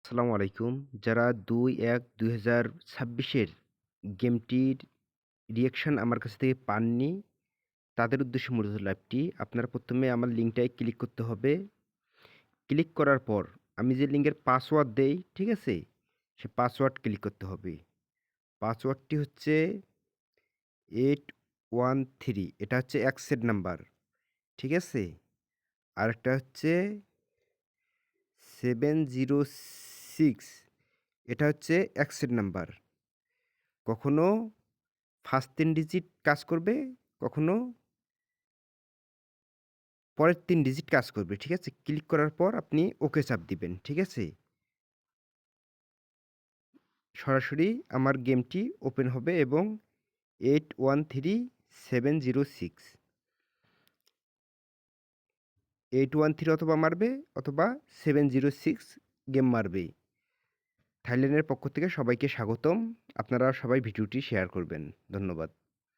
আসসালামু আলাইকুম। যারা ২/১/২০২৬ এর গেমটির রিঅ্যাকশন আমার কাছ থেকে পাননি, তাদের উদ্দেশ্যে মূলত লাইভটি। আপনারা ১ম এ আমার লিঙ্কটায় ক্লিক করতে হবে। ক্লিক করার পর আমি যে লিঙ্কের পাসওয়ার্ড দেই, ঠিক আছে? সে পাসওয়ার্ড ক্লিক করতে হবে। পাসওয়ার্ডটি হচ্ছে 813, এটা হচ্ছে অ্যাকসেড নাম্বার, ঠিক আছে? আরেকটা হচ্ছে 706, এটা হচ্ছে অ্যাকসেড নাম্বার। কখনো ফার্স্ট ৩ ডিজিট কাজ করবে, কখনো পরের ৩ ডিজিট কাজ করবে। ঠিক আছে? ক্লিক করার পর আপনি ওকে চাপ দিবেন। ঠিক আছে? সরাসরি আমার গেমটি ওপেন হবে এবং 813706 813 অথবা মারবে অথবা 706 গেম মারবে। থাইল্যান্ডের পক্ষ থেকে সবাইকে স্বাগতম। আপনারা সবাই ভিডিওটি শেয়ার করবেন। ধন্যবাদ।